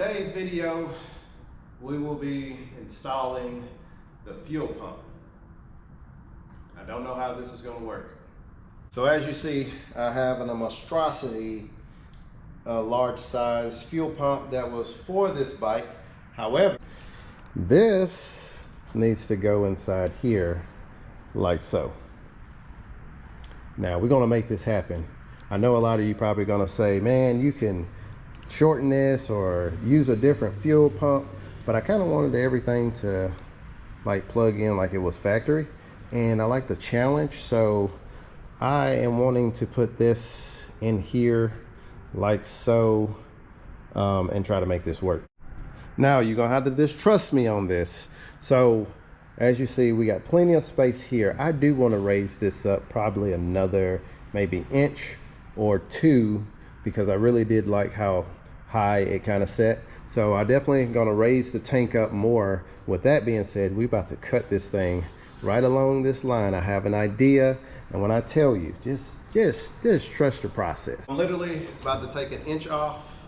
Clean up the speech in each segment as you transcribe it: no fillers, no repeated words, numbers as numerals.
today's video, we will be installing the fuel pump. I don't know how this is going to work. So as you see, I have an monstrosity, large size fuel pump that was for this bike. However, this needs to go inside here like so. Now we're going to make this happen. I know a lot of you probably going to say, man, you can shorten this or use a different fuel pump, but I kind of wanted everything to like plug in like it was factory, and I like the challenge, so I am wanting to put this in here like so, and try to make this work. Now you're gonna have to just trust me on this. So as you see, we got plenty of space here. I do want to raise this up probably another maybe inch or two, because I really did like how high it kind of set. So I definitely gonna raise the tank up more. With that being said, we about to cut this thing right along this line. I have an idea, and when I tell you, just trust the process. I'm literally about to take an inch off,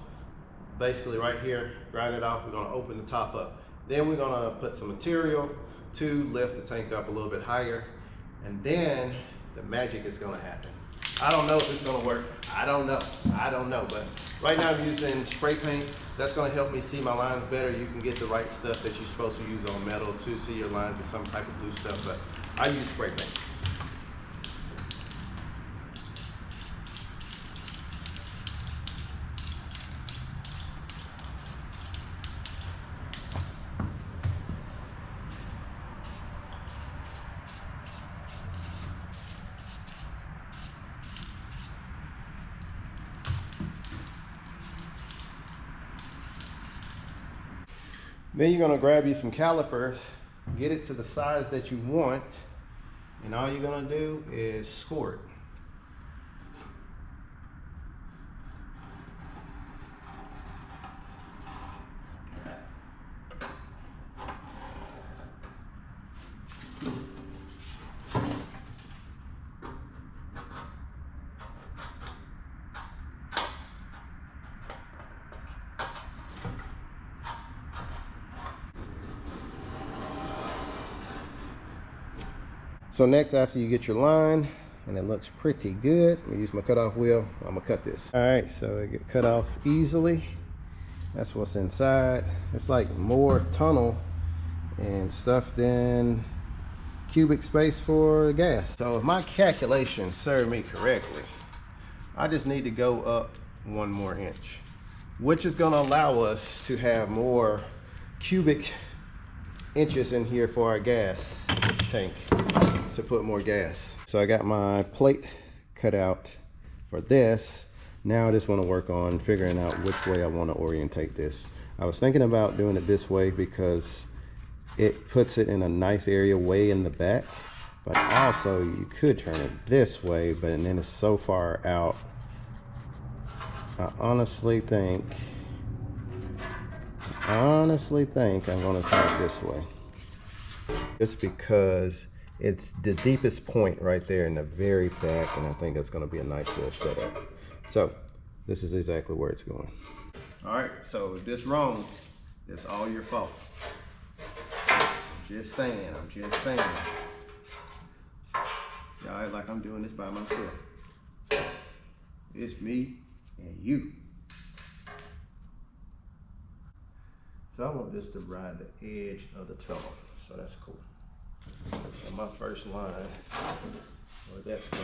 basically right here, grind it off. We're gonna open the top up. Then we're gonna put some material to lift the tank up a little bit higher, and then the magic is gonna happen. I don't know if it's gonna work. I don't know, but right now I'm using spray paint. That's gonna help me see my lines better. You can get the right stuff that you're supposed to use on metal to see your lines in some type of blue stuff, but I use spray paint. Then you're gonna grab you some calipers, get it to the size that you want, and all you're gonna do is score it. So next, after you get your line and it looks pretty good, I'm gonna use my cutoff wheel. I'm gonna cut this. All right, so it get cut off easily. That's what's inside. It's like more tunnel and stuff than cubic space for gas. So if my calculations serve me correctly, I just need to go up 1 more inch, which is gonna allow us to have more cubic inches in here for our gas tank, to put more gas. So I got my plate cut out for this. Now I just want to work on figuring out which way I want to orientate this. I was thinking about doing it this way because it puts it in a nice area way in the back, but also you could turn it this way, but then it's so far out. I honestly think I'm going to try it this way, just because it's the deepest point right there in the very back, and I think that's going to be a nice little setup. So this is exactly where it's going. All right, so if this wrong, it's all your fault. I'm just saying. Y'all act like I'm doing this by myself. It's me and you. So I want this to ride the edge of the tunnel, so that's cool. So my first line, where that's going,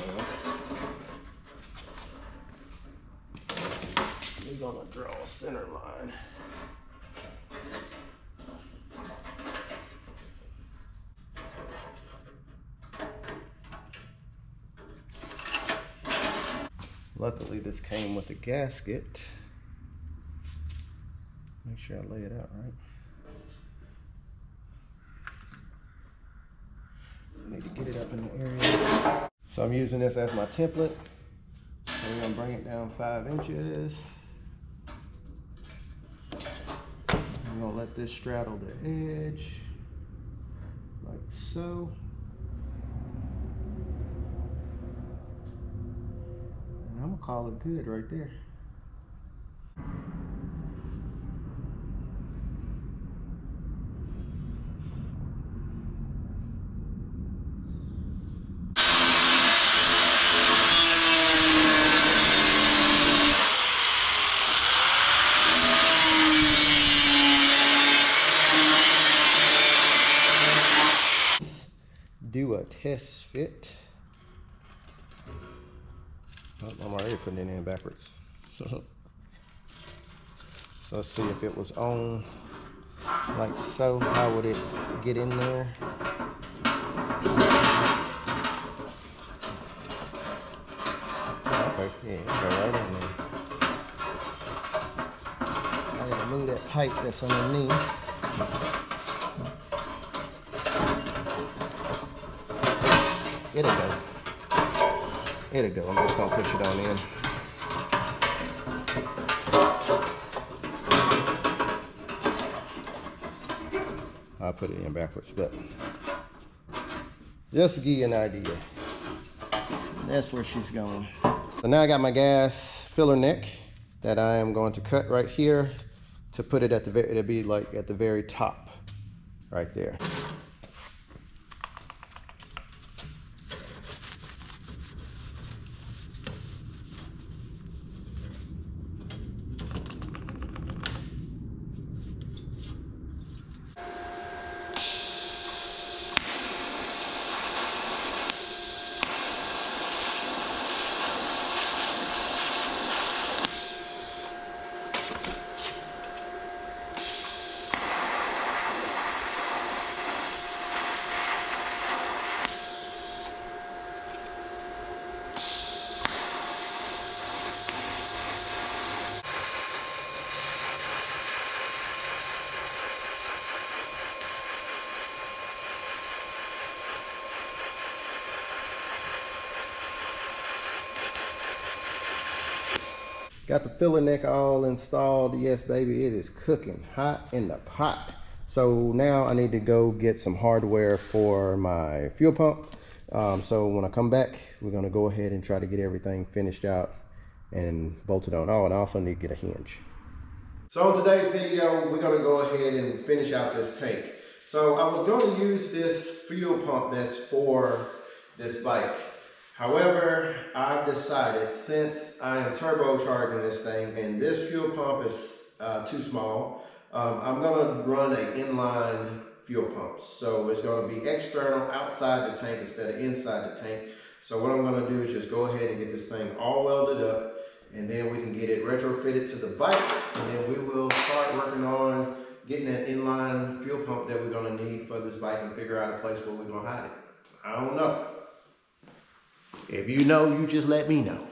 we're gonna draw a center line. Luckily this came with a gasket. Make sure I lay it out right. Need to get it up in the area. So I'm using this as my template. So we're gonna bring it down 5 inches. I'm gonna let this straddle the edge, like so. And I'm gonna call it good right there. do a test fit. Oh, I'm already putting it in backwards. So let's see if it was on like so. How would it get in there? Okay, yeah, it go right in there. I gotta move that pipe that's underneath. It'll go. It'll go. I'm just gonna push it on in. I'll put it in backwards, but just to give you an idea. That's where she's going. So now I got my gas filler neck that I am going to cut right here to put it at the very, it'll be like at the very top, right there. Got the filler neck all installed. Yes, baby, it is cooking hot in the pot. So now I need to go get some hardware for my fuel pump. So when I come back, we're gonna go ahead and try to get everything finished out and bolted on. Oh, and I also need to get a hinge. So on today's video, we're gonna go ahead and finish out this tank. So I was gonna use this fuel pump that's for this bike. However, I've decided, since I am turbocharging this thing and this fuel pump is too small, I'm gonna run an inline fuel pump. So it's gonna be external outside the tank instead of inside the tank. So what I'm gonna do is just go ahead and get this thing all welded up, and then we can get it retrofitted to the bike, and then we will start working on getting that inline fuel pump that we're gonna need for this bike and figure out a place where we're gonna hide it. I don't know. If you know, you just let me know.